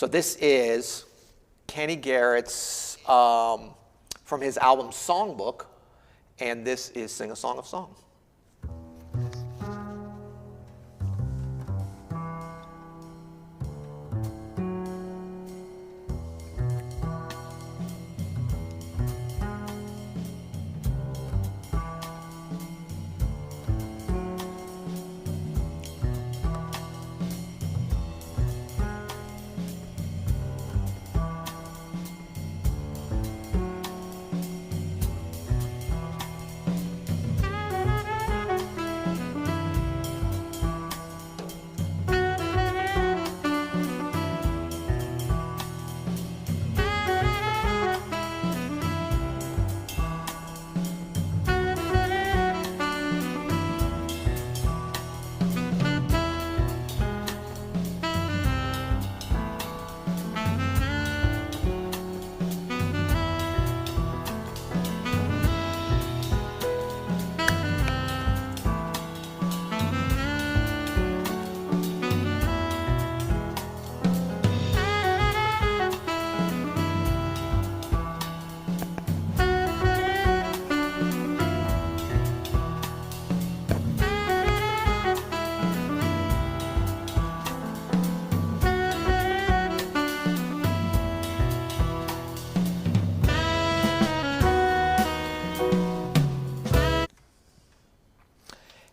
So this is Kenny Garrett's, from his album Songbook, and this is Sing a Song of Song.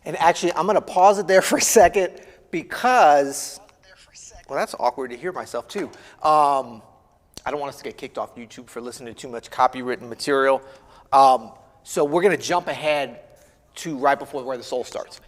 And actually, I'm going to pause it there for a second because, well, that's awkward to hear myself too. I don't want us to get kicked off YouTube for listening to too much copywritten material. So we're going to jump ahead to right before Where the Soul Starts.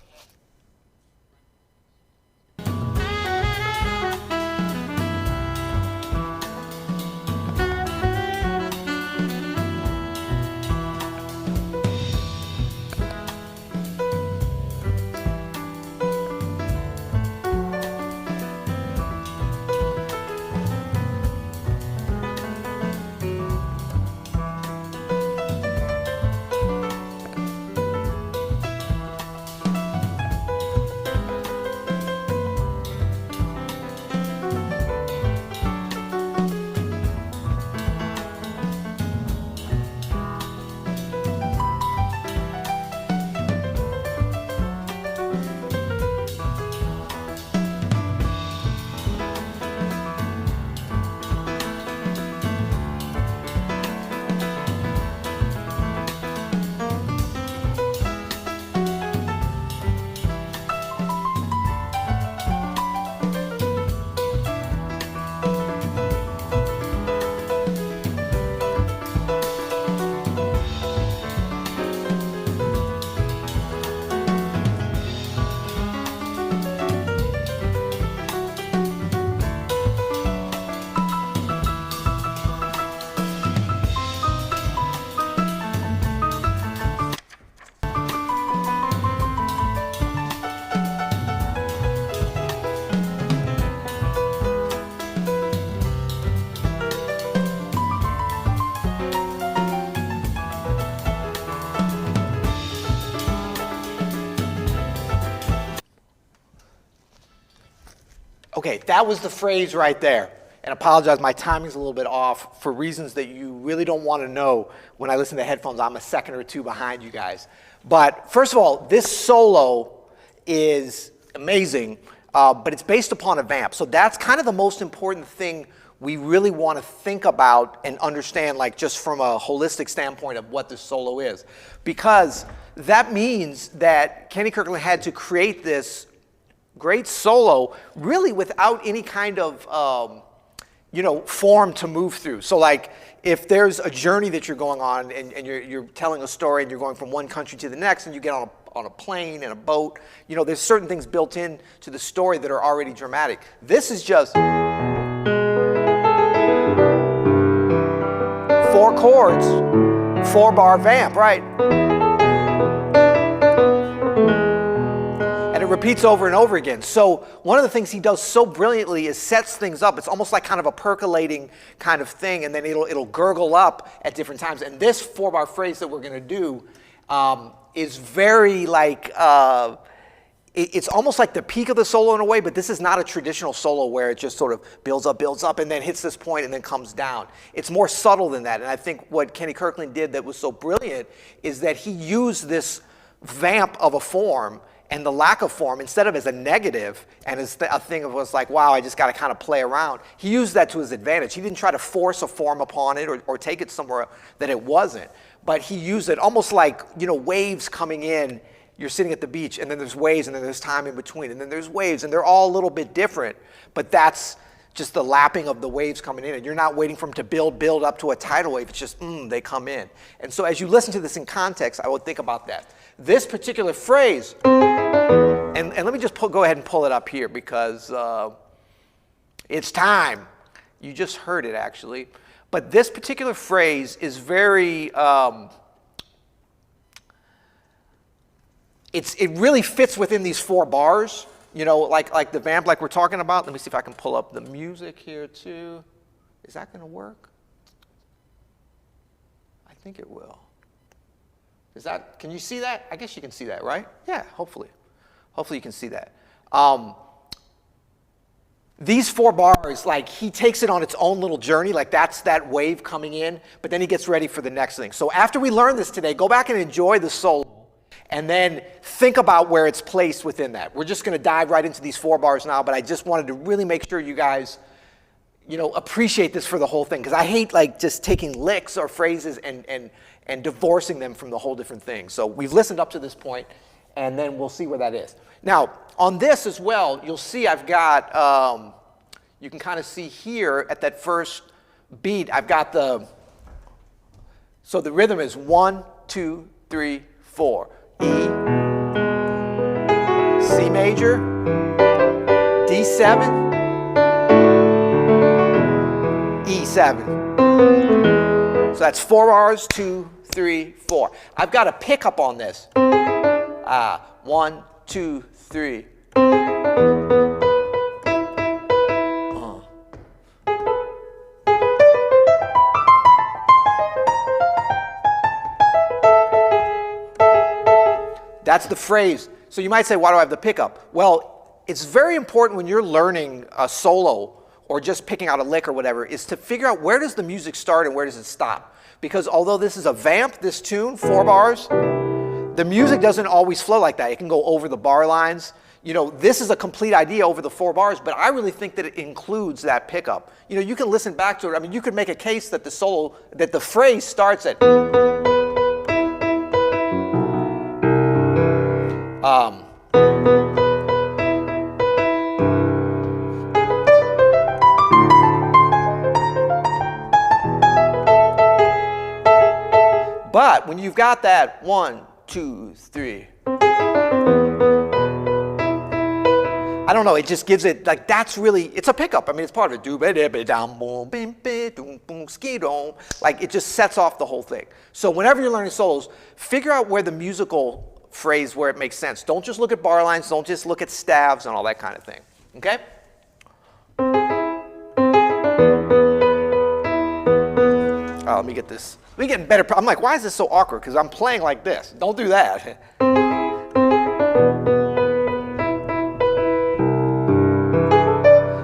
Okay, that was the phrase right there. And apologize, my timing's a little bit off for reasons that you really don't want to know when I listen to headphones. I'm a second or two behind you guys. But first of all, this solo is amazing, but it's based upon a vamp. So that's kind of the most important thing we really want to think about and understand, like just from a holistic standpoint of what this solo is. Because that means that Kenny Kirkland had to create this great solo really without any kind of form to move through. So like if there's a journey that you're going on and you're telling a story and you're going from one country to the next and you get on a plane and a boat, there's certain things built in to the story that are already dramatic. This is just 4 chords, 4-bar vamp, right? And it repeats over and over again. So one of the things he does so brilliantly is sets things up. It's almost like kind of a percolating kind of thing, and then it'll gurgle up at different times. And this 4-bar phrase that we're going to do is very like, it's almost like the peak of the solo in a way, but this is not a traditional solo where it just sort of builds up, and then hits this point and then comes down. It's more subtle than that. And I think what Kenny Kirkland did that was so brilliant is that he used this vamp of a form and the lack of form, instead of as a negative and as a thing of was like, wow, I just got to kind of play around. He used that to his advantage. He didn't try to force a form upon it or take it somewhere that it wasn't. But he used it almost like, waves coming in. You're sitting at the beach, and then there's waves, and then there's time in between, and then there's waves, and they're all a little bit different. But that's just the lapping of the waves coming in, and you're not waiting for them to build up to a tidal wave. It's just, they come in. And so as you listen to this in context, I would think about that. This particular phrase, and let me just go ahead and pull it up here because it's time. You just heard it, actually. But this particular phrase is very, it really fits within these 4 bars, like the vamp like we're talking about. Let me see if I can pull up the music here too. Is that going to work? I think it will. Can you see that? I guess you can see that, right? Yeah, hopefully. Hopefully you can see that. These 4 bars, like he takes it on its own little journey, like that's that wave coming in, but then he gets ready for the next thing. So after we learn this today, go back and enjoy the solo, and then think about where it's placed within that. We're just going to dive right into these 4 bars now, but I just wanted to really make sure you guys, appreciate this for the whole thing, because I hate like just taking licks or phrases and divorcing them from the whole different thing. So we've listened up to this point, and then we'll see where that is. Now, on this as well, you'll see I've got, you can kind of see here at that first beat, I've got so the rhythm is 1, 2, 3, 4. E, C major, D7, E7. So that's 4 bars, 2, 3, 4. I've got a pickup on this. 1, 2, 3. That's the phrase. So you might say, why do I have the pickup? Well, it's very important when you're learning a solo or just picking out a lick or whatever, is to figure out where does the music start and where does it stop. Because although this is a vamp, this tune, 4 bars, the music doesn't always flow like that. It can go over the bar lines. This is a complete idea over the 4 bars, but I really think that it includes that pickup. You can listen back to it. I mean, you could make a case that the phrase starts at but when you've got that 1, 2, 3, I don't know, it just gives it, like, that's really, it's a pickup. I mean, it's part of it. Like, it just sets off the whole thing. So whenever you're learning solos, figure out where the musical phrase, where it makes sense. Don't just look at bar lines, don't just look at staves and all that kind of thing. Okay? Oh, let me get this. Let me get better. I'm like, why is this so awkward? Because I'm playing like this. Don't do that.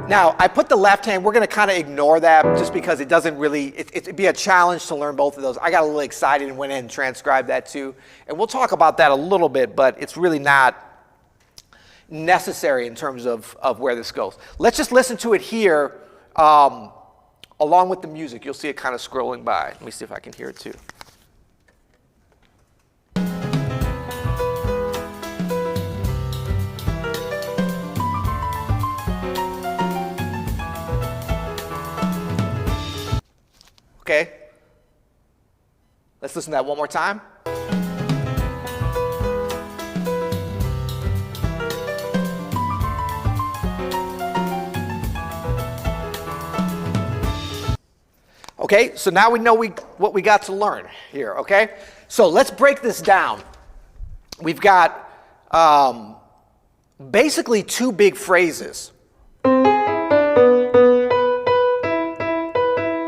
Now, I put the left hand, we're going to kind of ignore that just because it doesn't really, it'd be a challenge to learn both of those. I got a little excited and went ahead and transcribed that too. And we'll talk about that a little bit, but it's really not necessary in terms of where this goes. Let's just listen to it here along with the music. You'll see it kind of scrolling by. Let me see if I can hear it too. Okay, let's listen to that one more time. Okay, so now we know what we got to learn here, okay? So let's break this down. We've got basically 2 big phrases.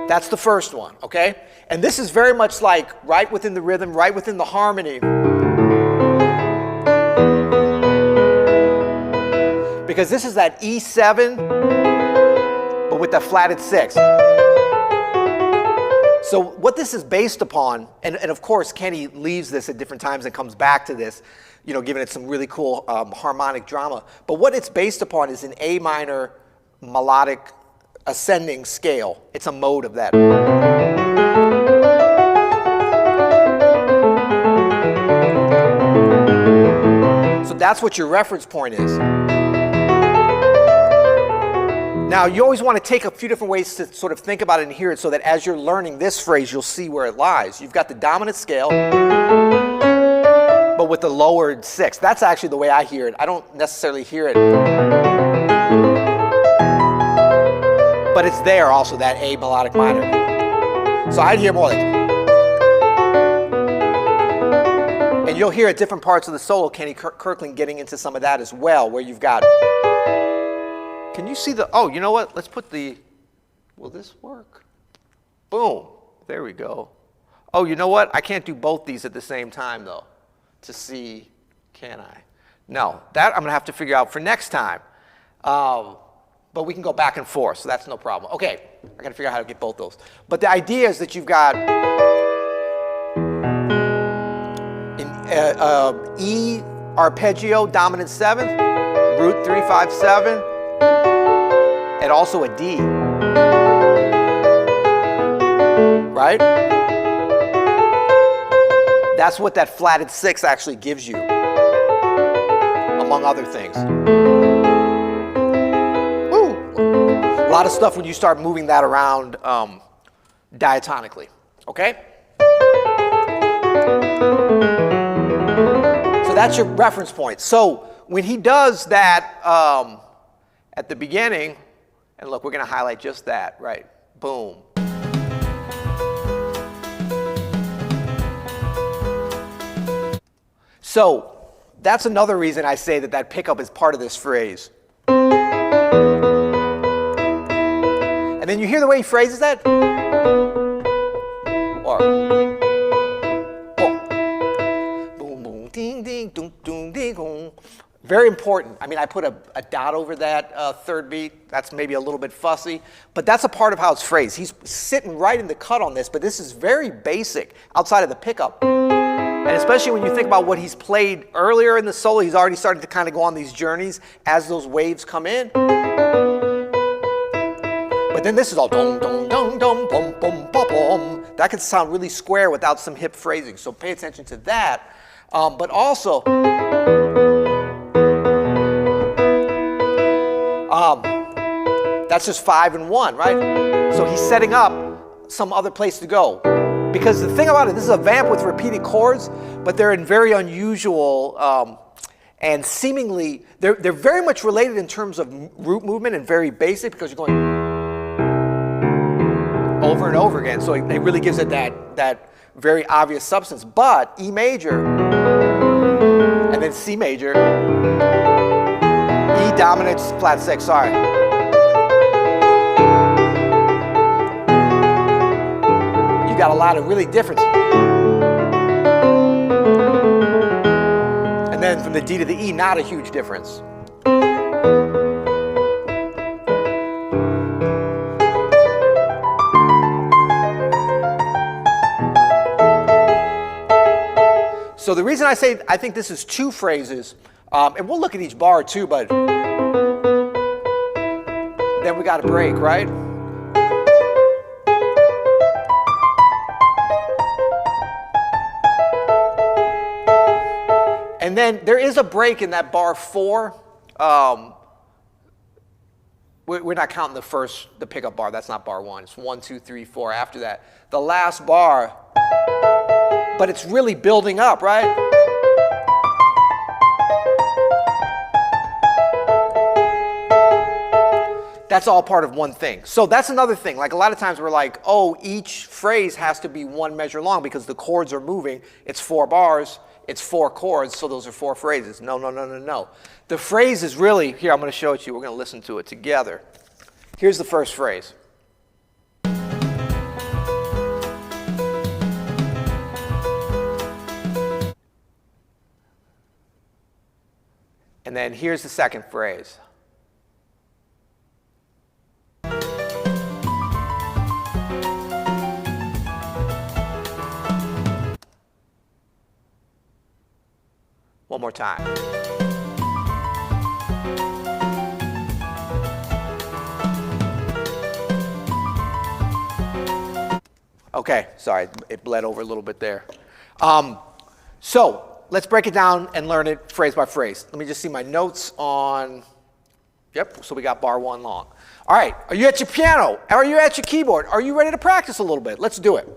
That's the first one, okay? And this is very much like right within the rhythm, right within the harmony. Because this is that E7, but with the flatted 6. So what this is based upon, and of course Kenny leaves this at different times and comes back to this, you know, giving it some really cool harmonic drama. But what it's based upon is an A minor melodic ascending scale. It's a mode of that. So that's what your reference point is. Now, you always want to take a few different ways to sort of think about it and hear it so that as you're learning this phrase, you'll see where it lies. You've got the dominant scale, but with the lowered 6. That's actually the way I hear it. I don't necessarily hear it. But it's there also, that A melodic minor. So I'd hear more like. And you'll hear at different parts of the solo, Kenny Kirkland getting into some of that as well, where you've got. Can you see the, oh, you know what? Let's put the, will this work? Boom, there we go. Oh, you know what? I can't do both these at the same time though, to see, can I? No, that I'm gonna have to figure out for next time. But we can go back and forth, so that's no problem. Okay, I gotta figure out how to get both those. But the idea is that you've got an E arpeggio, dominant 7th, root 3, 5, 7, and also a D, right? That's what that flatted 6 actually gives you, among other things. Woo. A lot of stuff when you start moving that around diatonically, okay? So that's your reference point. So when he does that at the beginning, and look, we're going to highlight just that, right? Boom. So that's another reason I say that that pickup is part of this phrase. And then you hear the way he phrases that? Or boom, boom, boom, ding, ding, ding, ding, ding, ding. Very important. I mean, I put a dot over that third beat. That's maybe a little bit fussy, but that's a part of how it's phrased. He's sitting right in the cut on this, but this is very basic outside of the pickup. And especially when you think about what he's played earlier in the solo, he's already started to kind of go on these journeys as those waves come in. But then this is all dum dum dum dum bum bum bum bum. That could sound really square without some hip phrasing. So pay attention to that. But also, that's just 5 and 1, right? So he's setting up some other place to go. Because the thing about it, this is a vamp with repeated chords, but they're in very unusual and seemingly, they're very much related in terms of root movement and very basic because you're going over and over again. So it really gives it that very obvious substance. But E major, and then C major, E dominant, flat 6, sorry. You got a lot of really difference. And then from the D to the E, not a huge difference. So the reason I say I think this is 2 phrases, and we'll look at each bar too, but then we got a break, right? And then there is a break in that bar 4. We're not counting the pickup bar. That's not bar 1. It's 1, 2, 3, 4 after that. The last bar, but it's really building up, right? That's all part of one thing. So that's another thing. Like a lot of times we're like, oh, each phrase has to be 1 measure long because the chords are moving. It's 4 bars. It's 4 chords, so those are 4 phrases. No, no, no, no, no. The phrase is really, here, I'm going to show it to you. We're going to listen to it together. Here's the first phrase. And then here's the second phrase. One more time. Okay, sorry, it bled over a little bit there. So let's break it down and learn it phrase by phrase. Let me just see my notes on, yep, so we got bar one long. All right, are you at your piano? Are you at your keyboard? Are you ready to practice a little bit? Let's do it.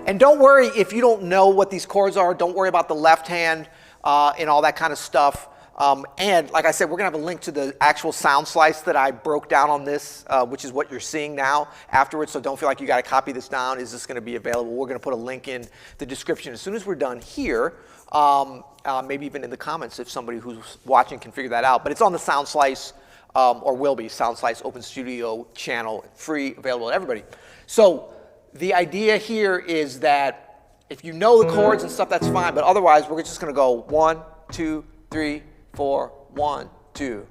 And don't worry if you don't know what these chords are. Don't worry about the left hand and all that kind of stuff. And like I said, we're going to have a link to the actual sound slice that I broke down on this, which is what you're seeing now afterwards. So don't feel like you got to copy this down. Is this going to be available? We're going to put a link in the description as soon as we're done here. Maybe even in the comments if somebody who's watching can figure that out. But it's on the sound slice, or will be, sound slice Open Studio channel, free, available to everybody. So the idea here is that if you know the chords and stuff, that's fine. But otherwise, we're just going to go 1, 2, 3, 4, 1, 2.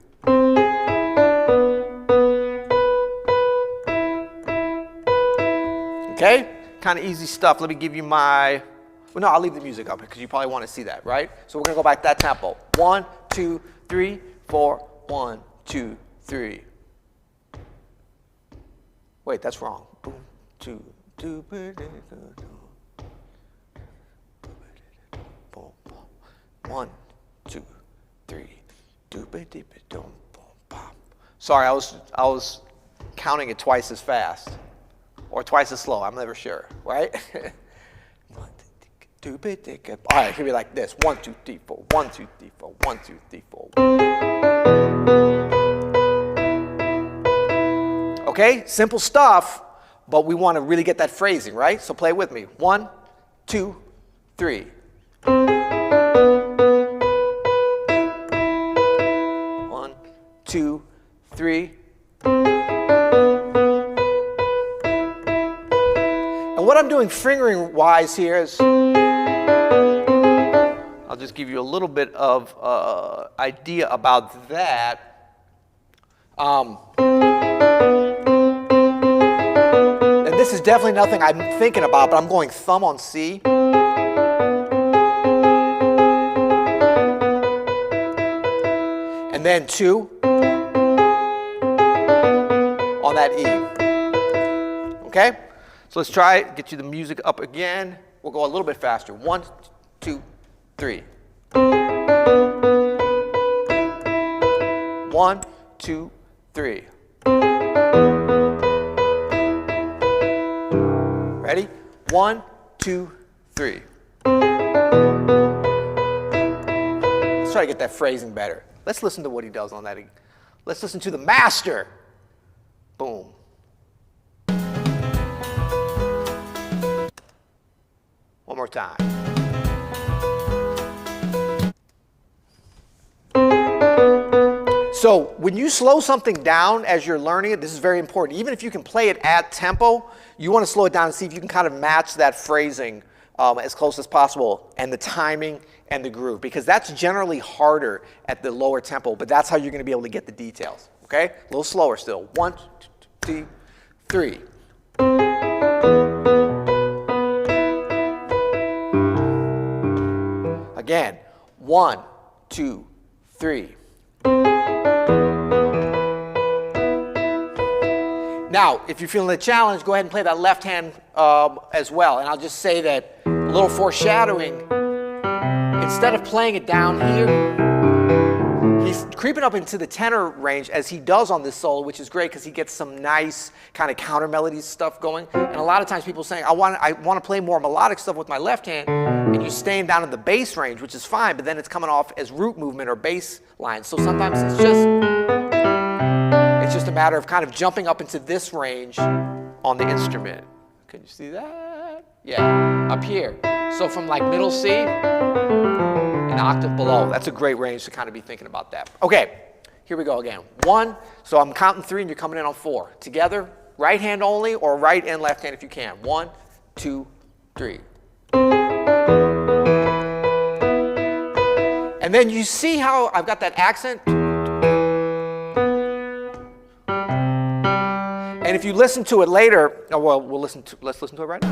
Okay? Kind of easy stuff. Let me give you my, well, no, I'll leave the music up because you probably want to see that, right? So we're going to go back that tempo. 1, 2, 3, 4, 1, 2, 3. Wait, that's wrong. Boom, 2, 2, 1, 2, 3. Sorry, I was counting it twice as fast or twice as slow. I'm never sure, right? All right, it could be like this: 1, 2, 3, 4. 1, 2, 3, 4. 1, 2, 3, 4. Okay, simple stuff, but we want to really get that phrasing, right? So play it with me. 1, 2, 3. 1, 2, 3. And what I'm doing fingering wise here is, I'll just give you a little bit of idea about that. And this is definitely nothing I'm thinking about, but I'm going thumb on C. And then 2 on that E. Okay? So let's try it, get you the music up again. We'll go a little bit faster. 1, 2, 3. 1, 2, 3. Ready? 1, 2, 3. Let's try to get that phrasing better. Let's listen to what he does on that. Let's listen to the master. Boom. One more time. So when you slow something down as you're learning it, this is very important. Even if you can play it at tempo, you want to slow it down and see if you can kind of match that phrasing as close as possible, and the timing and the groove, because that's generally harder at the lower tempo, but that's how you're going to be able to get the details. Okay? A little slower still. 1, 2, 3. Again. 1, 2, 3. Now, if you're feeling the challenge, go ahead and play that left hand as well. And I'll just say that a little foreshadowing, instead of playing it down here, he's creeping up into the tenor range as he does on this solo, which is great because he gets some nice kind of counter melody stuff going. And a lot of times people saying, I want to play more melodic stuff with my left hand, and you're staying down in the bass range, which is fine, but then it's coming off as root movement or bass line. So sometimes it's just a matter of kind of jumping up into this range on the instrument. Can you see that? Yeah, up here. So from like middle C, an octave below. That's a great range to kind of be thinking about that. Okay, here we go again. 1, so I'm counting 3 and you're coming in on 4. Together, right hand only or right and left hand if you can. 1, 2, 3. And then you see how I've got that accent? And if you listen to it later, oh, well, let's listen to it right now.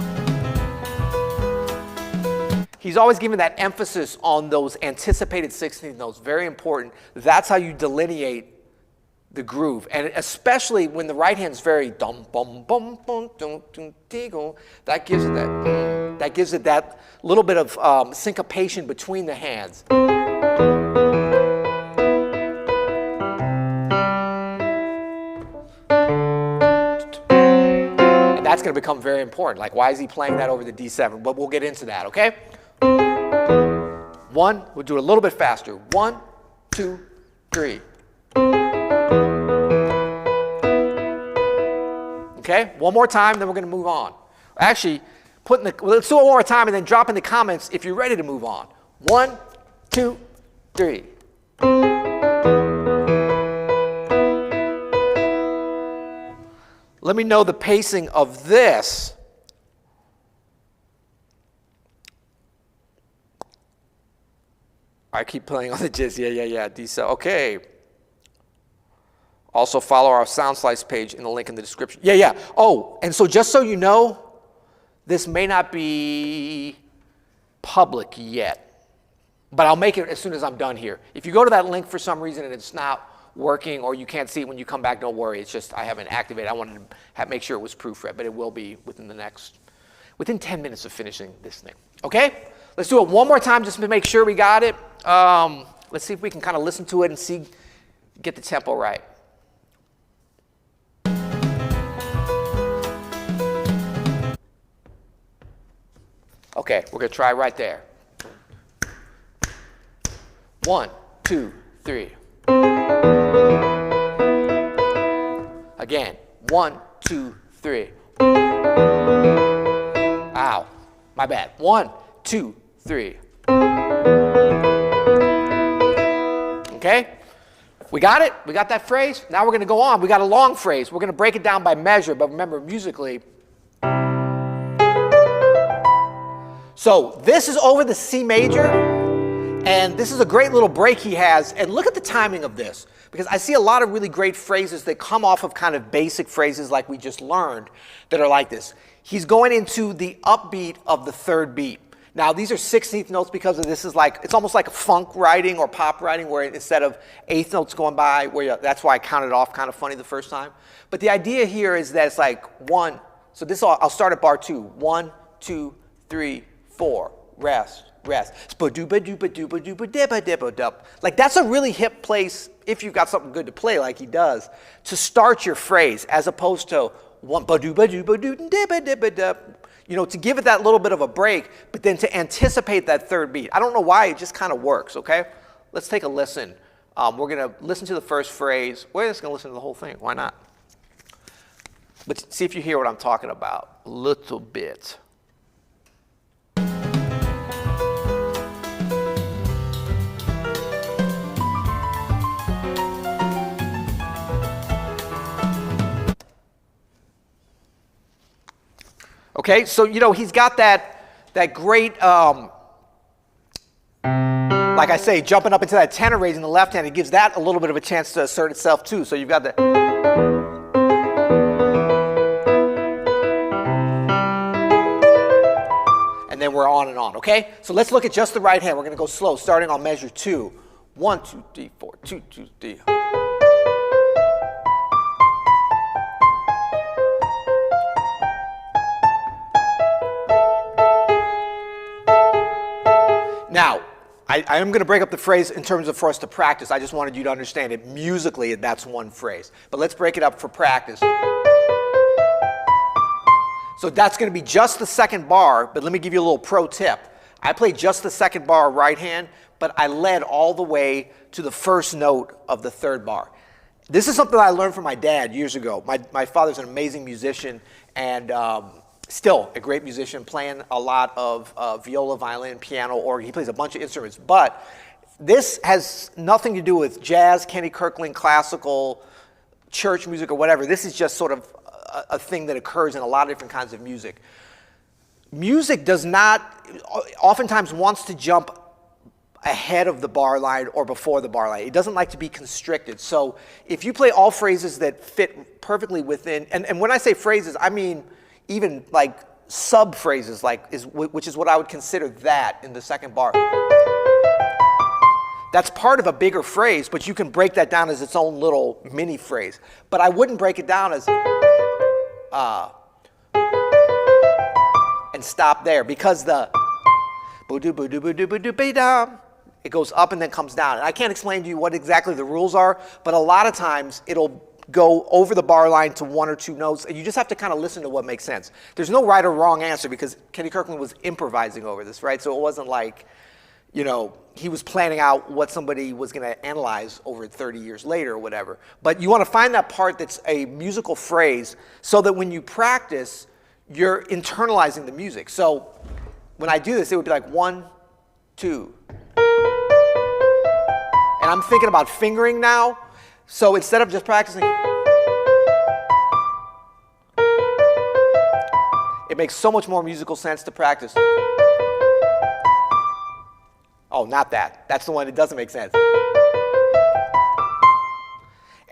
He's always given that emphasis on those anticipated 16th notes. Very important. That's how you delineate the groove, and especially when the right hand's very dum bum bum bum dum dum digo, that gives it that little bit of syncopation between the hands. And that's going to become very important. Like, why is he playing that over the D7? But we'll get into that, okay? One, we'll do it a little bit faster. 1, 2, 3. Okay, one more time, then we're going to move on. Actually, let's do it one more time and then drop in the comments if you're ready to move on. 1, 2, 3. Let me know the pacing of this. I keep playing on the jizz. Yeah. D-cell. Okay. Also follow our Sound Slice page in the link in the description. Yeah. Oh, and so just so you know, this may not be public yet, but I'll make it as soon as I'm done here. If you go to that link for some reason and it's not working or you can't see it when you come back, don't worry. It's just I haven't activated. I wanted to make sure it was proofread, but it will be within 10 minutes of finishing this thing. Okay? Let's do it one more time just to make sure we got it. Let's see if we can kind of listen to it and get the tempo right. Okay, we're going to try right there. 1, 2, 3. Again, 1, 2, 3. Ow, my bad. 1, 2, 3. Okay, we got it? We got that phrase? Now we're going to go on. We got a long phrase. We're going to break it down by measure, but remember, musically. So this is over the C major, and this is a great little break he has. And look at the timing of this, because I see a lot of really great phrases that come off of kind of basic phrases like we just learned that are like this. He's going into the upbeat of the third beat. Now, these are 16th notes because of this is like, it's almost like a funk writing or pop writing where instead of eighth notes going by, that's why I counted off kind of funny the first time. But the idea here is that it's like 1, so this I'll start at bar 2. 1, 2, 3, 4, rest. Like that's a really hip place if you've got something good to play like he does to start your phrase as opposed to to give it that little bit of a break, but then to anticipate that third beat. I don't know why, it just kind of works, okay? Let's take a listen. We're going to listen to the first phrase. We're just going to listen to the whole thing. Why not? But see if you hear what I'm talking about a little bit. Okay, so he's got that great, like I say, jumping up into that tenor raise in the left hand. It gives that a little bit of a chance to assert itself too. So you've got the. And then we're on and on, okay? So let's look at just the right hand. We're going to go slow, starting on measure 2. 1, 2, 3, 4, 2, 2, 3. Now, I am going to break up the phrase in terms of for us to practice. I just wanted you to understand it musically, that's one phrase. But let's break it up for practice. So that's going to be just the second bar, but let me give you a little pro tip. I play just the second bar right hand, but I led all the way to the first note of the third bar. This is something I learned from my dad years ago. My father's an amazing musician and still a great musician, playing a lot of viola, violin, piano, organ. He plays a bunch of instruments. But this has nothing to do with jazz, Kenny Kirkland, classical, church music, or whatever. This is just sort of a thing that occurs in a lot of different kinds of music. Music does not, oftentimes wants to jump ahead of the bar line or before the bar line. It doesn't like to be constricted. So if you play all phrases that fit perfectly within, and when I say phrases, I mean even like sub phrases, which is what I would consider that in the second bar. That's part of a bigger phrase, but you can break that down as its own little mini phrase. But I wouldn't break it down as and stop there, because the it goes up and then comes down. And I can't explain to you what exactly the rules are, but a lot of times it'll go over the bar line to one or two notes, and you just have to kind of listen to what makes sense. There's no right or wrong answer, because Kenny Kirkland was improvising over this, right? So it wasn't like, you know, he was planning out what somebody was going to analyze over 30 years later or whatever. But you want to find that part that's a musical phrase so that when you practice, you're internalizing the music. So when I do this, it would be like 1, 2. And I'm thinking about fingering now. So instead of just practicing, it makes so much more musical sense to practice. Oh, not that. That's the one that doesn't make sense.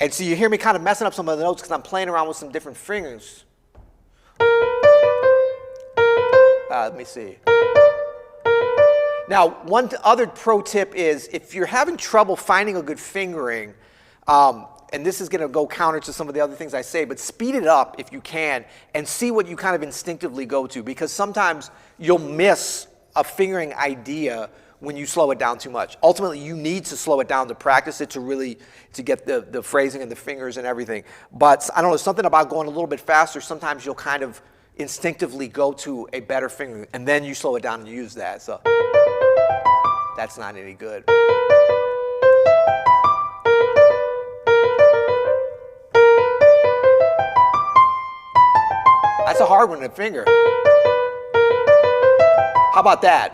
And so you hear me kind of messing up some of the notes because I'm playing around with some different fingers. Let me see. Now, one other pro tip is if you're having trouble finding a good fingering, and this is going to go counter to some of the other things I say, but speed it up if you can and see what you kind of instinctively go to, because sometimes you'll miss a fingering idea when you slow it down too much. Ultimately, you need to slow it down to practice it to get the phrasing and the fingers and everything. But I don't know, something about going a little bit faster, sometimes you'll kind of instinctively go to a better fingering, and then you slow it down and use that. So that's not any good. That's a hard one to finger. How about that?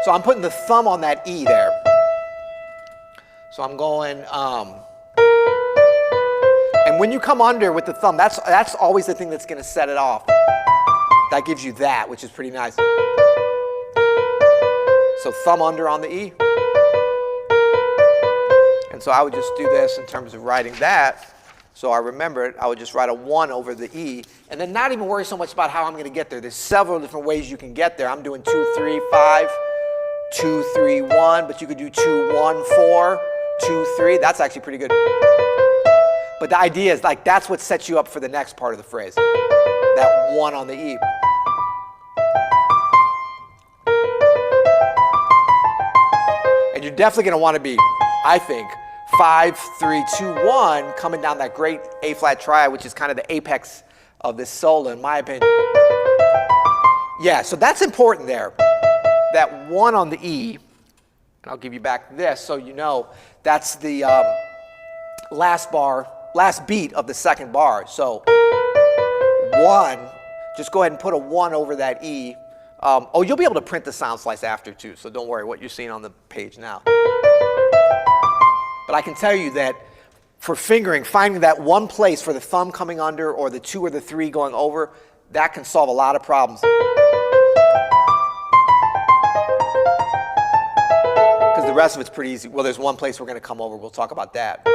So I'm putting the thumb on that E there. So I'm going, and when you come under with the thumb, that's always the thing that's going to set it off. That gives you that, which is pretty nice. So thumb under on the E. And so I would just do this in terms of writing that. So I remember it, I would just write a 1 over the E, and then not even worry so much about how I'm going to get there. There's several different ways you can get there. I'm doing 2, 3, 5, 2, 3, 1, but you could do 2, 1, 4, 2, 3. That's actually pretty good. But the idea is, like, that's what sets you up for the next part of the phrase. That 1 on the E. And you're definitely going to want to be, I think, 5, 3, 2, 1, coming down that great A flat triad, which is kind of the apex of this solo, in my opinion. Yeah, so that's important there. That 1 on the E, and I'll give you back this so you know, that's the last beat of the second bar. So 1, just go ahead and put a 1 over that E. Oh, you'll be able to print the sound slice after too, so don't worry what you're seeing on the page now. But I can tell you that for fingering, finding that one place for the thumb coming under or the 2 or the 3 going over, that can solve a lot of problems. Because the rest of it's pretty easy. Well, there's one place we're going to come over. We'll talk about that.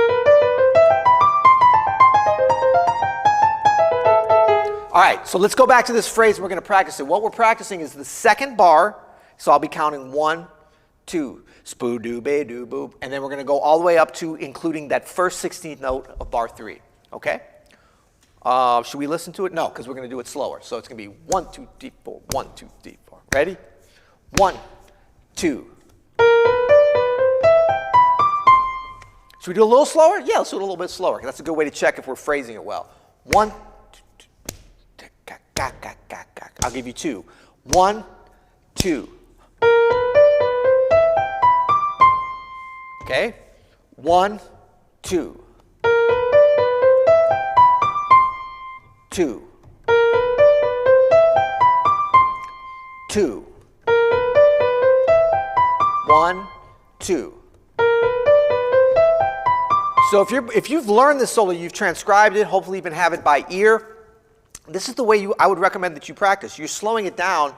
All right, so let's go back to this phrase. We're going to practice it. What we're practicing is the second bar. So I'll be counting 1, 2, spoo doo be doo boop, and then we're going to go all the way up to including that first 16th note of bar 3. Okay? Should we listen to it? No, because we're going to do it slower. So it's going to be 1, 2, 3, 4, 1, 2, 3, 4. Ready? 1, 2. Should we do it a little slower? Yeah, let's do it a little bit slower. That's a good way to check if we're phrasing it well. 1, 2, 3, I'll give you 2. 1, 2. Okay? 1, 2. 2. 2. 1, 2. So if you've learned this solo, you've transcribed it, hopefully even have it by ear, this is the way I would recommend that you practice. You're slowing it down.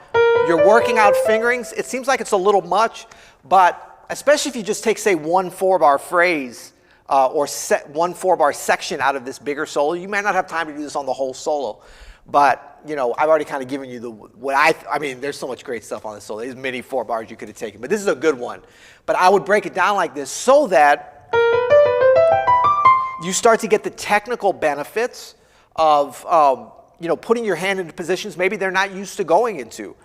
You're working out fingerings. It seems like it's a little much, but especially if you just take, say, one 4-bar phrase or one 4-bar section out of this bigger solo, you might not have time to do this on the whole solo. But, you know, I've already kind of given you I mean, there's so much great stuff on this solo. There's many 4 bars you could have taken, but this is a good one. But I would break it down like this so that you start to get the technical benefits of, you know, putting your hand into positions maybe they're not used to going into,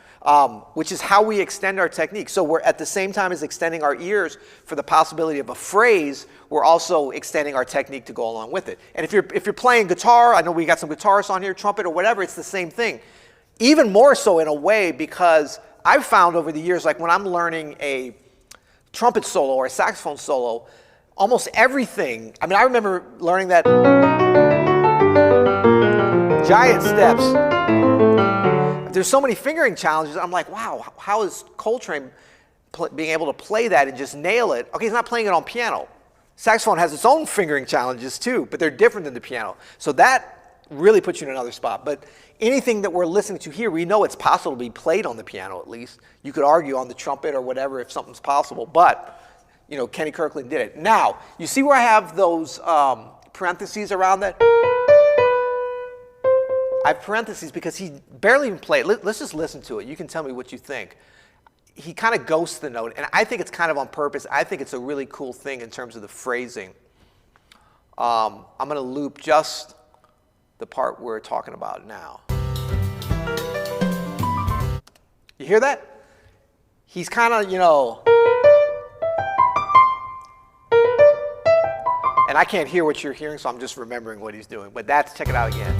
which is how we extend our technique. So we're at the same time as extending our ears for the possibility of a phrase, we're also extending our technique to go along with it. And if you're playing guitar, I know we got some guitarists on here, trumpet or whatever, it's the same thing. Even more so in a way because I've found over the years, like when I'm learning a trumpet solo or a saxophone solo, almost everything, I mean, I remember learning that giant steps. There's so many fingering challenges. I'm like, wow, how is Coltrane being able to play that and just nail it? Okay, he's not playing it on piano. Saxophone has its own fingering challenges too, but they're different than the piano. So that really puts you in another spot. But anything that we're listening to here, we know it's possible to be played on the piano at least. You could argue on the trumpet or whatever if something's possible, but you know, Kenny Kirkland did it. Now, you see where I have those parentheses around that? I have parentheses because he barely even played. Let's just listen to it. You can tell me what you think. He kind of ghosts the note, and I think it's kind of on purpose. I think it's a really cool thing in terms of the phrasing. I'm going to loop just the part we're talking about now. You hear that? He's kind of, you know, and I can't hear what you're hearing, so I'm just remembering what he's doing. But check it out again.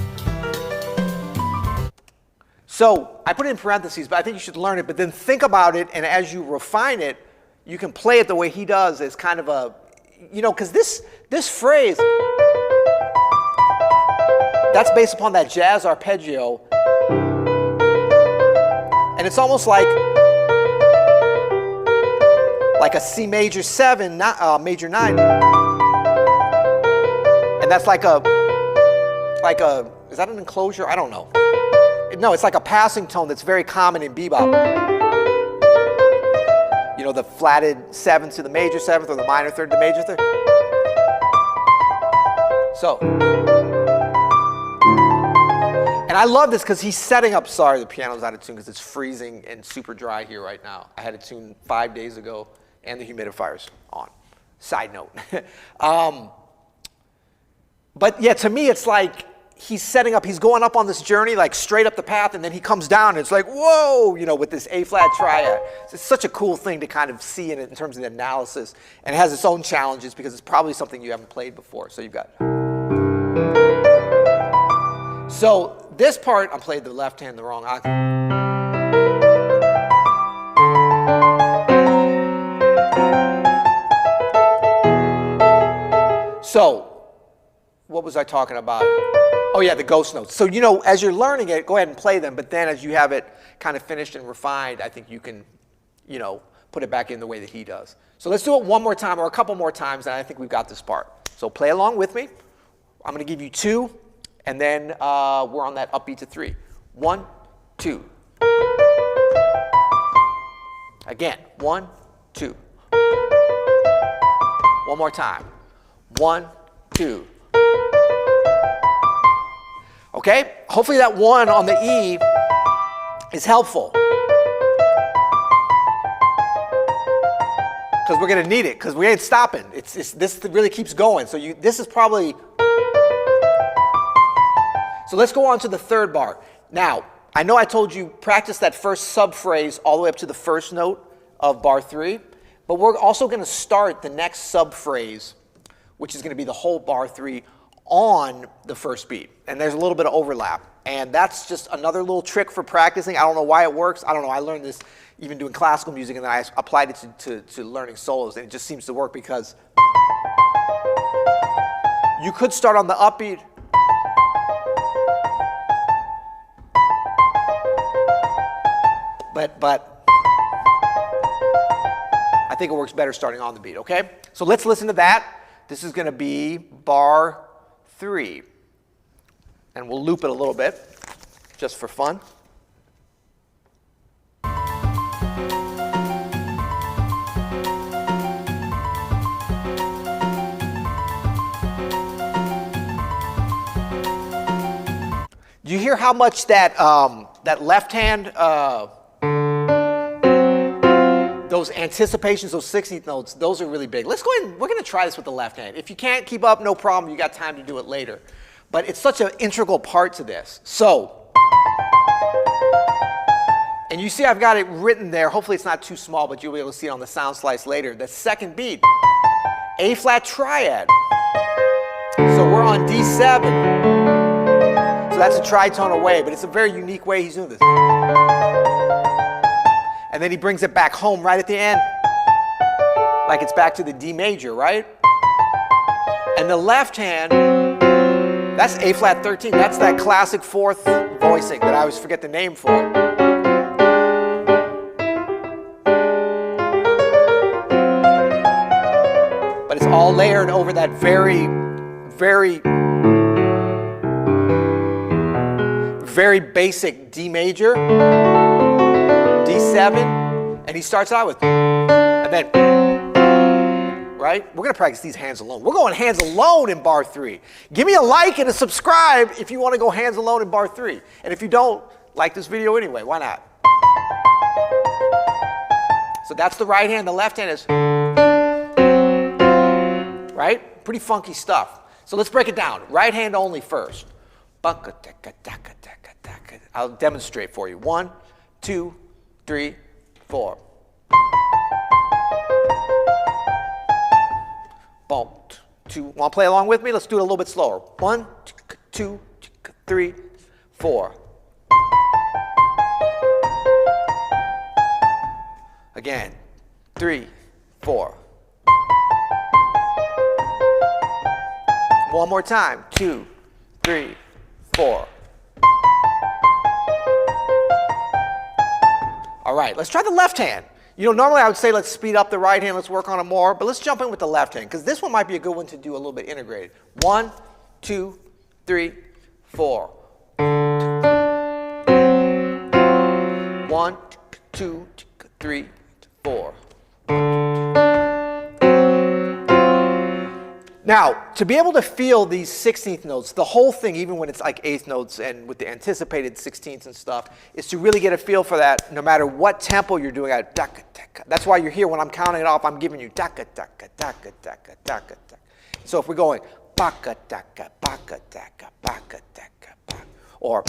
So I put it in parentheses, but I think you should learn it. But then think about it, and as you refine it, you can play it the way he does as kind of a, you know, because this phrase, that's based upon that jazz arpeggio. And it's almost like a C major 7, major 9. And that's like a, is that an enclosure? I don't know. No, it's like a passing tone that's very common in bebop. You know, the flatted 7th to the major 7th or the minor 3rd to the major 3rd. So, and I love this because he's setting up, sorry, the piano's out of tune because it's freezing and super dry here right now. I had it tuned 5 days ago and the humidifier's on. Side note. But yeah, to me, it's like he's setting up, he's going up on this journey, like straight up the path, and then he comes down, and it's like, whoa, you know, with this A-flat triad. It's such a cool thing to kind of see in it in terms of the analysis, and it has its own challenges because it's probably something you haven't played before. So you've got. So this part, I played the left hand the wrong octave. So, what was I talking about? Oh yeah, the ghost notes. So, you know, as you're learning it, go ahead and play them, but then as you have it kind of finished and refined, I think you can, you know, put it back in the way that he does. So let's do it one more time or a couple more times, and I think we've got this part. So play along with me. I'm going to give you 2, and then we're on that upbeat to 3. 1, 2. Again, 1, 2. One more time. 1, 2. Okay? Hopefully that 1 on the E is helpful. Because we're going to need it, because we ain't stopping. This really keeps going. So this is probably... So let's go on to the 3rd bar. Now, I know I told you practice that first sub-phrase all the way up to the first note of bar 3, but we're also going to start the next sub-phrase, which is going to be the whole bar 3, on the first beat. And there's a little bit of overlap. And that's just another little trick for practicing. I don't know why it works. I don't know. I learned this even doing classical music, and then I applied it to learning solos. And it just seems to work because you could start on the upbeat. But I think it works better starting on the beat, okay? So let's listen to that. This is going to be bar 3. And we'll loop it a little bit, just for fun. Do you hear how much that, that left hand, those anticipations, those 16th notes, those are really big. Let's go ahead and we're going to try this with the left hand. If you can't keep up, no problem. You got time to do it later. But it's such an integral part to this. So, and you see I've got it written there. Hopefully it's not too small, but you'll be able to see it on the sound slice later. The second beat, A flat triad. So we're on D7. So that's a tritonal way, but it's a very unique way he's doing this. And then he brings it back home right at the end, like it's back to the D major, right? And the left hand, that's A flat 13. That's that classic fourth voicing that I always forget the name for. But it's all layered over that very, very, very basic D major. D7, and he starts out with, and then, right? We're going to practice these hands alone. We're going hands alone in bar 3. Give me a like and a subscribe if you want to go hands alone in bar 3. And if you don't, like this video anyway. Why not? So that's the right hand. The left hand is, right? Pretty funky stuff. So let's break it down. Right hand only first. I'll demonstrate for you. 1, 2, 3, 4. Boom. 2. Want to play along with me? Let's do it a little bit slower. 1, 2, 3, 4. Again. 3, 4. One more time. 2, 3, 4. All right, let's try the left hand. You know, normally I would say let's speed up the right hand, let's work on it more, but let's jump in with the left hand, because this one might be a good one to do a little bit integrated. 1, 2, 3, 4. 1, 2, 3, 4. Now, to be able to feel these 16th notes, the whole thing, even when it's like 8th notes and with the anticipated 16ths and stuff, is to really get a feel for that no matter what tempo you're doing at. That's why you're here. When I'm counting it off, I'm giving you taka taka taka taka taka taka. So if we're going baka taka baka taka baka taka baka, or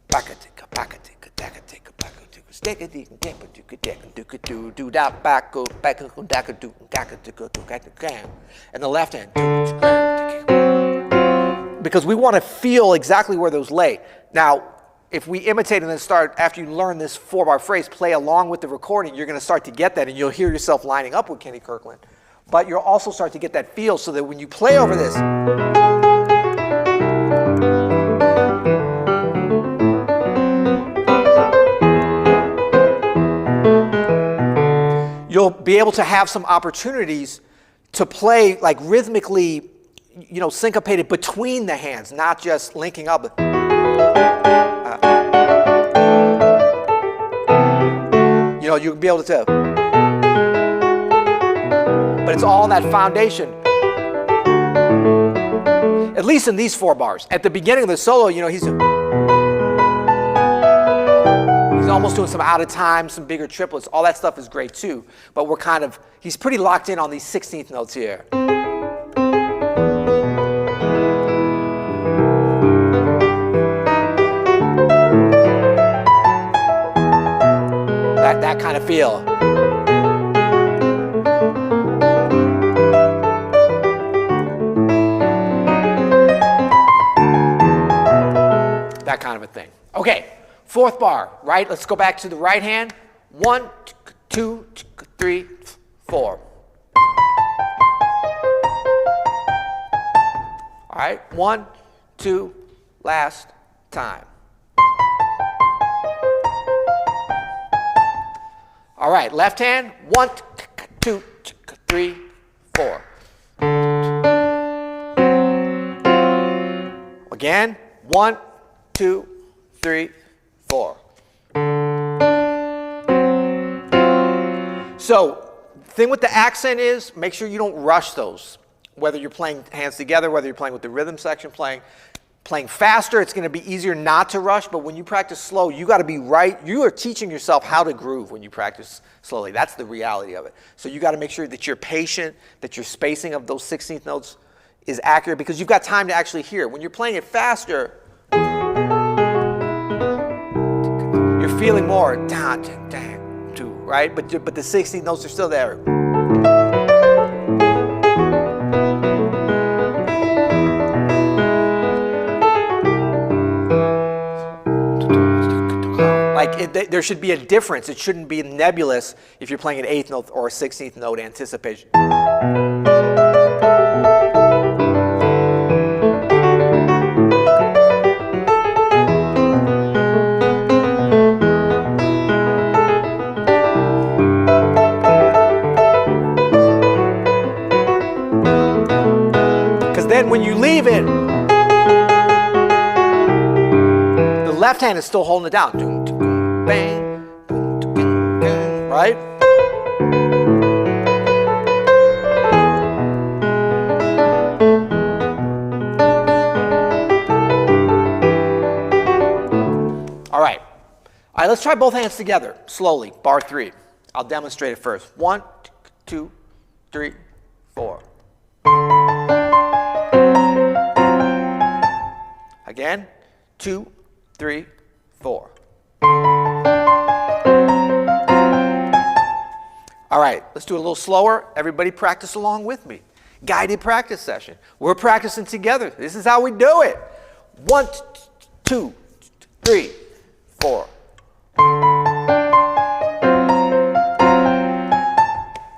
baka taka baka taka taka taka baka. And the left hand. Because we want to feel exactly where those lay. Now, if we imitate and then start, after you learn this 4-bar phrase, play along with the recording, you're going to start to get that, and you'll hear yourself lining up with Kenny Kirkland. But you'll also start to get that feel so that when you play over this, you'll be able to have some opportunities to play like rhythmically, you know, syncopated between the hands, not just linking up. You know, you'll be able to, but it's all in that foundation. At least in these 4 bars. At the beginning of the solo, you know, he's almost doing some out of time, some bigger triplets. All that stuff is great too. But we're kind of, he's pretty locked in on these 16th notes here. That kind of feel. That kind of a thing. Okay. 4th bar, right? Let's go back to the right hand. 1, 2, 3, 4. All right, 1, 2, last time. All right, left hand. 1, 2, 3, 4. Again. 1, 2, 3, 4. So, the thing with the accent is, make sure you don't rush those. Whether you're playing hands together, whether you're playing with the rhythm section playing, Playing faster, it's going to be easier not to rush, but when you practice slow, you got to be right. You are teaching yourself how to groove when you practice slowly. That's the reality of it. So you got to make sure that you're patient, that your spacing of those 16th notes is accurate, because you've got time to actually hear. When you're playing it faster, you're feeling more, right? But the 16th notes are still there. There should be a difference. It shouldn't be nebulous if you're playing an 8th note or a 16th note anticipation. Because then when you leave it, the left hand is still holding it down. Bang, right? All right, let's try both hands together, slowly, bar 3. I'll demonstrate it first. 1, 2, 3, 4. Again, 2, 3, 4. All right, let's do it a little slower. Everybody practice along with me. Guided practice session. We're practicing together. This is how we do it. 1, 2, 3, 4.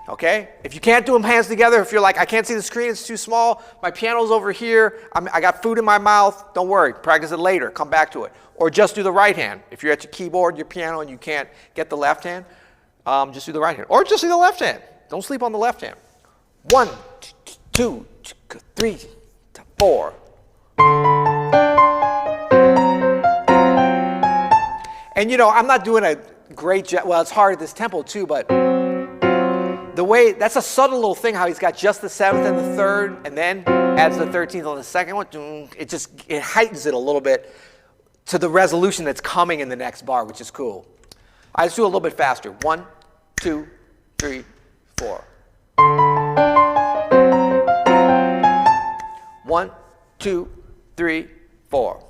Okay? If you can't do them hands together, if you're like, I can't see the screen, it's too small, my piano's over here, I got food in my mouth, don't worry, practice it later, come back to it. Or just do the right hand. If you're at your keyboard, your piano, and you can't get the left hand, just do the right hand. Or just do the left hand. Don't sleep on the left hand. 1, 2, 3, 4. And you know, I'm not doing a great job. Well, it's hard at this tempo too, but the way, that's a subtle little thing, how he's got just the 7th and the 3rd, and then adds the 13th on the second one. It heightens it a little bit to the resolution that's coming in the next bar, which is cool. Let's do a little bit faster. 1, 2, 3, 4. 1, 2, 3, 4.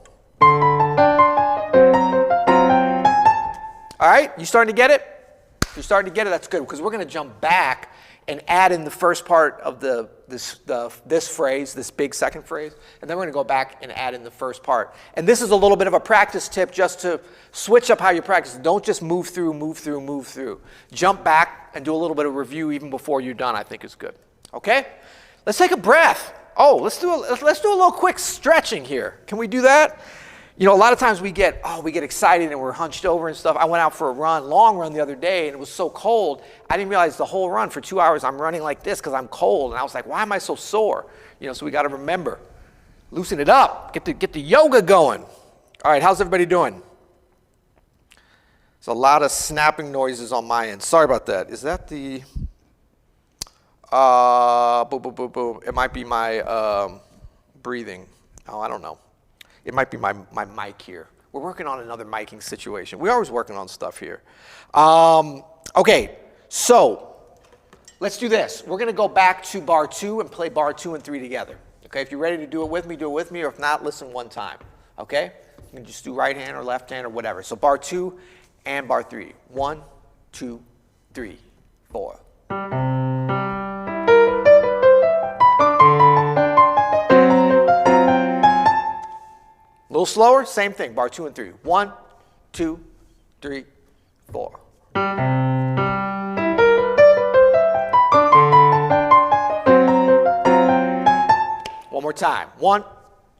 All right, you starting to get it? If you're starting to get it, that's good, because we're going to jump back and add in the first part of this phrase, this big second phrase, and then we're going to go back and add in the first part. And this is a little bit of a practice tip just to switch up how you practice. Don't just move through, move through, move through. Jump back and do a little bit of review even before you're done, I think is good. Okay? Let's take a breath. Oh, let's do a little quick stretching here. Can we do that? You know, a lot of times we get excited and we're hunched over and stuff. I went out for a long run the other day, and it was so cold, I didn't realize the whole run for 2 hours I'm running like this because I'm cold. And I was like, why am I so sore? You know, so we got to remember, loosen it up, get the yoga going. All right, how's everybody doing? There's a lot of snapping noises on my end. Sorry about that. Is that the, boom, boom, boom, boom. It might be my breathing. Oh, I don't know. It might be my mic here. We're working on another miking situation. We're always working on stuff here. Okay, so let's do this. We're going to go back to bar 2 and play bar 2 and 3 together. Okay, if you're ready to do it with me, or if not, listen one time. Okay? You can just do right hand or left hand or whatever. So bar 2 and bar 3. 1, 2, 3, 4. A little slower, same thing, bar 2 and 3. 1, 2, 3, 4. One more time. 1,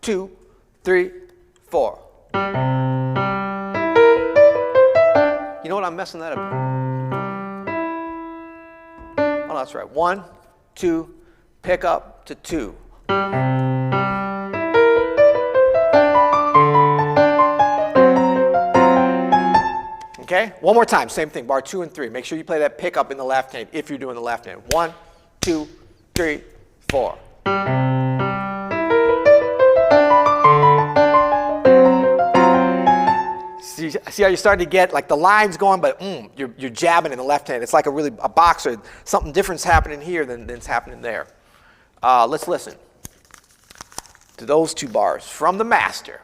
2, 3, 4. You know what, I'm messing that up. Oh, that's right. 1, 2, pick up to 2. Okay, one more time, same thing, bar 2 and 3. Make sure you play that pickup in the left hand if you're doing the left hand. 1, 2, 3, 4. See how you're starting to get like the lines going, but you're jabbing in the left hand. It's like a boxer. Something different's happening here than's happening there. Let's listen to those 2 bars from the master.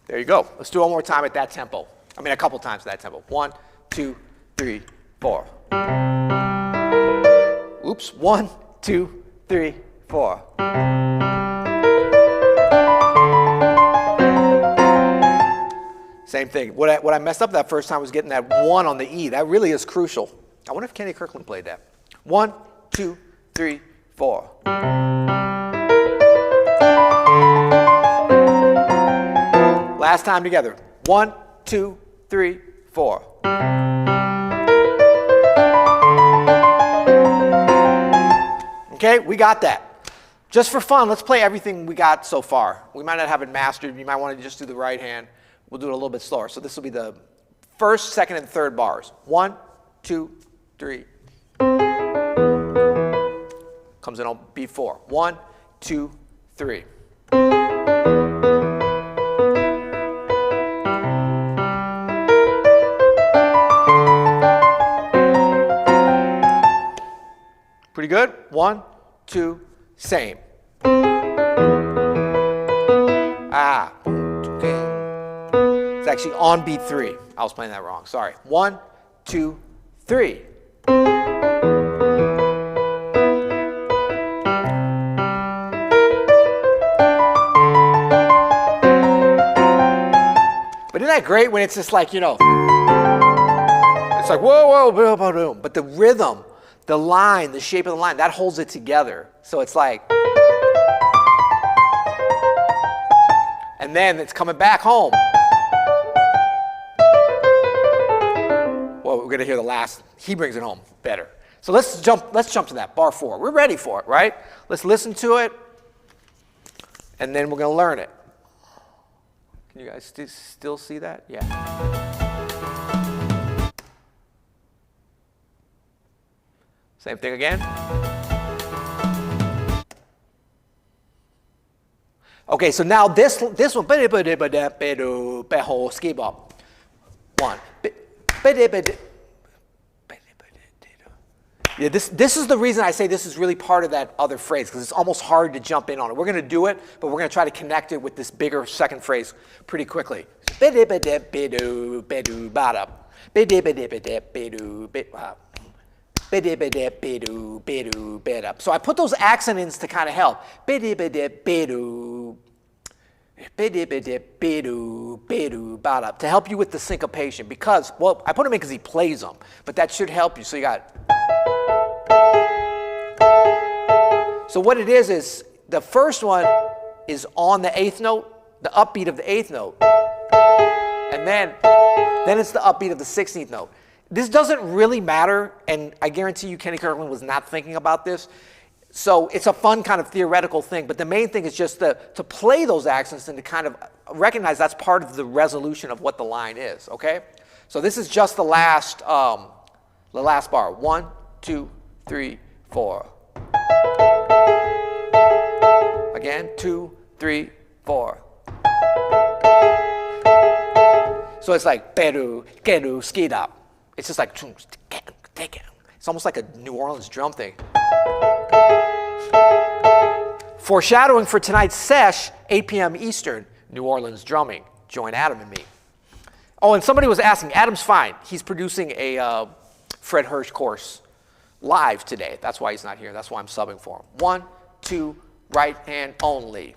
There you go. Let's do it one more time at that tempo. I mean, a couple times at that tempo. 1, 2, 3, 4. Oops. 1, 2, 3, 4. Same thing. What I messed up that first time was getting that 1 on the E. That really is crucial. I wonder if Kenny Kirkland played that. 1, 2, 3, 4. Last time together. 1, 2, 3, 4. Okay, we got that. Just for fun, let's play everything we got so far. We might not have it mastered. You might want to just do the right hand. We'll do it a little bit slower. So this will be the first, second, and third bars. 1, 2, 3. Comes in on B4. 1, 2, 3. Pretty good. 1, 2, same. It's actually on beat 3. I was playing that wrong. Sorry. 1, 2, 3. But isn't that great when it's just like, it's like whoa, whoa, boom, boom, boom. But the rhythm, the line, the shape of the line, that holds it together. So it's like, and then it's coming back home. Well, we're gonna hear the last, he brings it home better. So let's jump to that, bar 4. We're ready for it, right? Let's listen to it, and then we're gonna learn it. Can you guys still see that? Yeah. Same thing again. Okay, so now this one, ski bop. 1. Yeah, this is the reason I say this is really part of that other phrase, because it's almost hard to jump in on it. We're going to do it, but we're going to try to connect it with this bigger second phrase pretty quickly. So I put those accents to kind of help. To help you with the syncopation, because, well, I put them in because he plays them, but that should help you. So you got. So what it is the first one is on the 8th note, the upbeat of the 8th note, and then it's the upbeat of the 16th note. This doesn't really matter, and I guarantee you Kenny Kirkland was not thinking about this. So it's a fun kind of theoretical thing, but the main thing is just to play those accents and to kind of recognize that's part of the resolution of what the line is, okay? So this is just the last bar. 1, 2, 3, 4. Again, 2, 3, 4. So it's like peru, keru, skidap. It's just like it's almost like a New Orleans drum thing. Foreshadowing for tonight's sesh, 8 p.m. Eastern, New Orleans drumming. Join Adam and me. Oh, and somebody was asking, Adam's fine. He's producing a Fred Hirsch course live today. That's why he's not here. That's why I'm subbing for him. 1, 2, right hand only.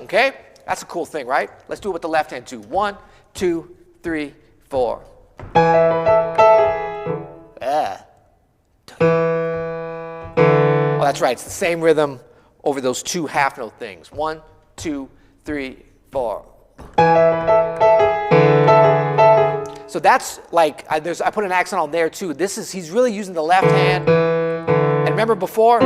Okay? That's a cool thing, right? Let's do it with the left hand too. 1, 2, 3, 4. Oh, that's right. It's the same rhythm over those 2 half note things. 1, 2, 3, 4. So that's like, I put an accent on there too. He's really using the left hand. And remember before,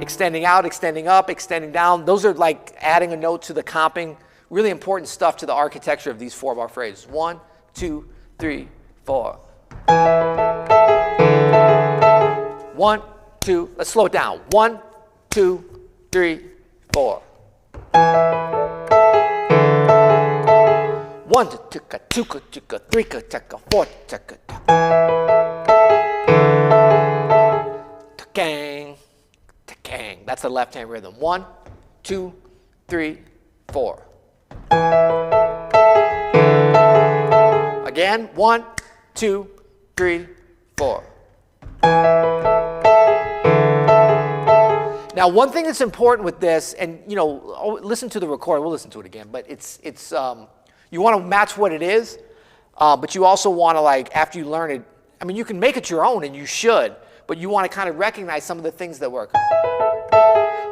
extending out, extending up, extending down. Those are like adding a note to the comping. Really important stuff to the architecture of these 4-bar phrases. 1, 2, 3, 4. 1, 2, let's slow it down. 1, 2, 3, 4. 1, 2, 3, 4, gang, gang. That's the left hand rhythm. 1, 2, 3, 4. Again, 1, 2, 3, 4. Now, one thing that's important with this, and you know, listen to the recording. We'll listen to it again, but it's you want to match what it is, but you also want to, like, after you learn it, I mean, you can make it your own, and you should, but you want to kind of recognize some of the things that work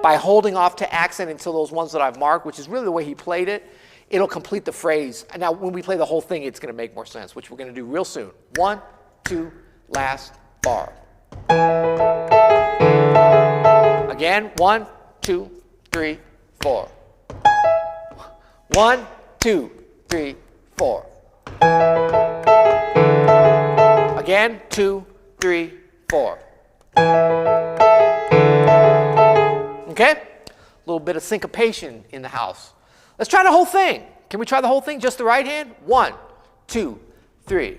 by holding off to accent until those ones that I've marked, which is really the way he played it. It'll complete the phrase. And now, when we play the whole thing, it's going to make more sense, which we're going to do real soon. 1, 2, last bar. Again, 1, 2, 3, 4. 1, 2, 3, 4. Again, 2, 3, 4. Okay? A little bit of syncopation in the house. Let's try the whole thing. Can we try the whole thing? Just the right hand? 1, 2, 3.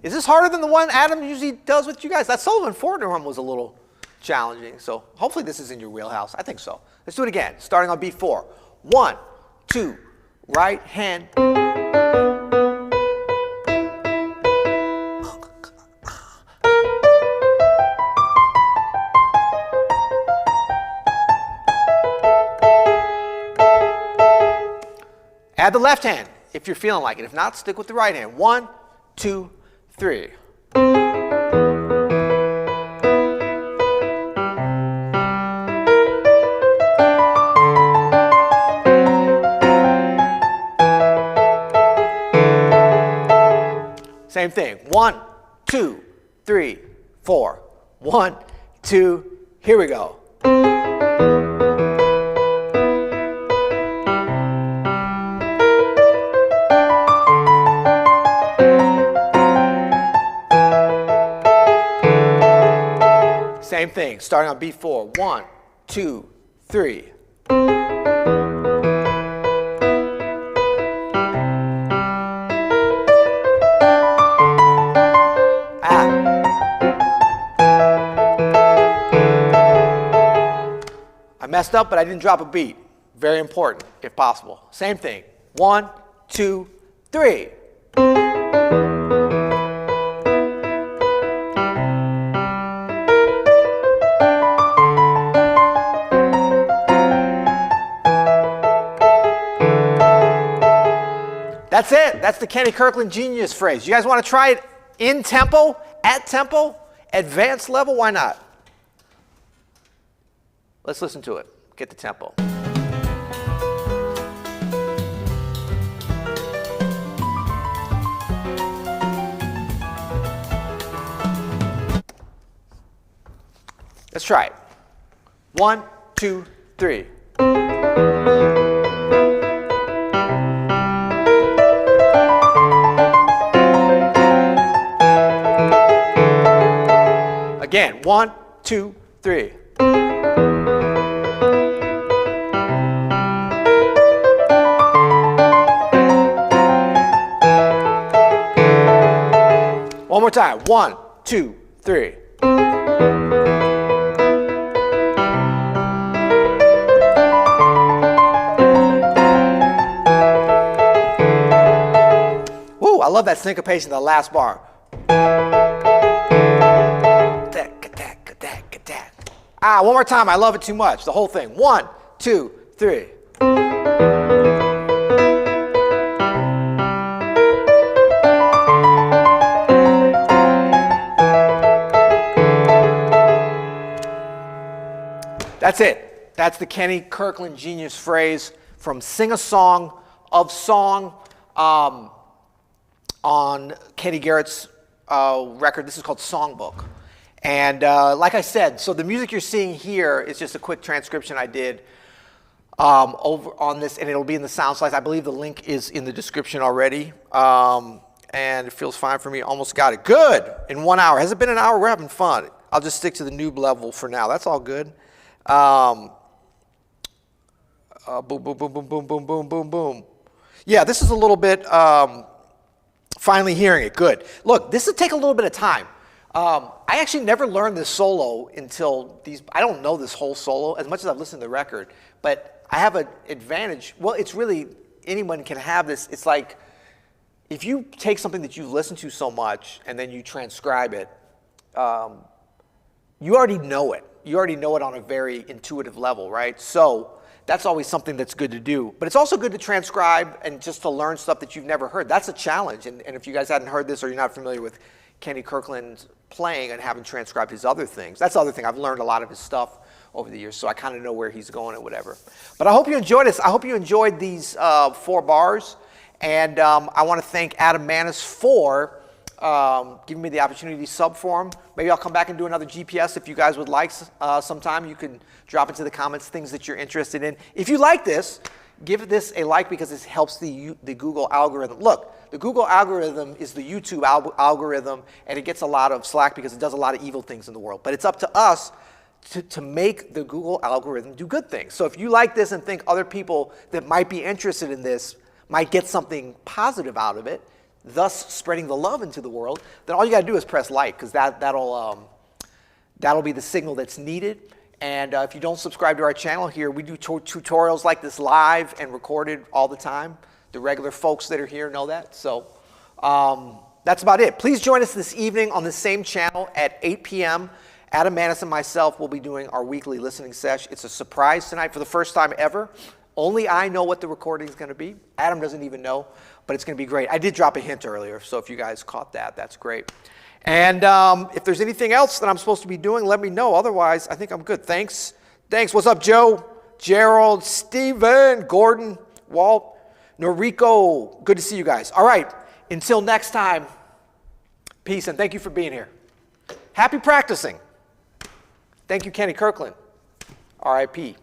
Is this harder than the one Adam usually does with you guys? That Sullivan forearm was a little challenging, so hopefully this is in your wheelhouse. I think so. Let's do it again, starting on beat 4. 1, 2, right hand. Add the left hand if you're feeling like it. If not, stick with the right hand. 1, 2, 3. Same thing. 1, 2, 3, 4. 1, 2, here we go. Same thing, starting on beat 4. 1, 2, 3. I messed up, but I didn't drop a beat. Very important, if possible. Same thing. 1, 2, 3. That's it. That's the Kenny Kirkland genius phrase. You guys want to try it in tempo, at tempo, advanced level? Why not? Let's listen to it. Get the tempo. Let's try it. 1, 2, 3. Again, 1, 2, 3. One more time. 1, 2, 3. Woo, I love that syncopation, the last bar. Ah, one more time. I love it too much. The whole thing. 1, 2, 3. That's it. That's the Kenny Kirkland genius phrase from Sing a Song of Song. on Kenny Garrett's record. This is called Songbook. And like I said, so the music you're seeing here is just a quick transcription I did over on this, and it'll be in the sound slides. I believe the link is in the description already. And it feels fine for me. Almost got it. Good. In 1 hour. Has it been an hour? We're having fun. I'll just stick to the noob level for now. That's all good. Boom, boom, boom, boom, boom, boom, boom, boom, boom. Yeah, this is a little bit finally hearing it. Good. Look, this will take a little bit of time. I actually never learned this solo until these. I don't know this whole solo as much as I've listened to the record, but I have an advantage. Well, it's really, anyone can have this. It's like, if you take something that you've listened to so much and then you transcribe it, you already know it. You already know it on a very intuitive level, right? So that's always something that's good to do. But it's also good to transcribe and just to learn stuff that you've never heard. That's a challenge. And if you guys hadn't heard this or you're not familiar with Kenny Kirkland playing and haven't transcribed his other things, that's the other thing. I've learned a lot of his stuff over the years, so I kind of know where he's going and whatever. But I hope you enjoyed this. I hope you enjoyed these 4 bars. And I want to thank Adam Maness for giving me the opportunity to sub for him. Maybe I'll come back and do another GPS if you guys would like sometime. You can drop into the comments things that you're interested in. If you like this, give this a like because it helps the Google algorithm. Look, the Google algorithm is the YouTube algorithm, and it gets a lot of slack because it does a lot of evil things in the world. But it's up to us to make the Google algorithm do good things. So if you like this and think other people that might be interested in this might get something positive out of it, thus spreading the love into the world, then all you got to do is press like, because that'll be the signal that's needed. And if you don't subscribe to our channel here, we do tutorials like this live and recorded all the time. The regular folks that are here know that. So that's about it. Please join us this evening on the same channel at 8 p.m. Adam Maness and myself will be doing our weekly listening sesh. It's a surprise tonight for the first time ever. Only I know what the recording is going to be. Adam doesn't even know, but it's going to be great. I did drop a hint earlier, so if you guys caught that, that's great. And if there's anything else that I'm supposed to be doing, let me know. Otherwise, I think I'm good. Thanks. What's up, Joe, Gerald, Steven, Gordon, Walt, Noriko? Good to see you guys. All right. Until next time, peace, and thank you for being here. Happy practicing. Thank you, Kenny Kirkland. R.I.P.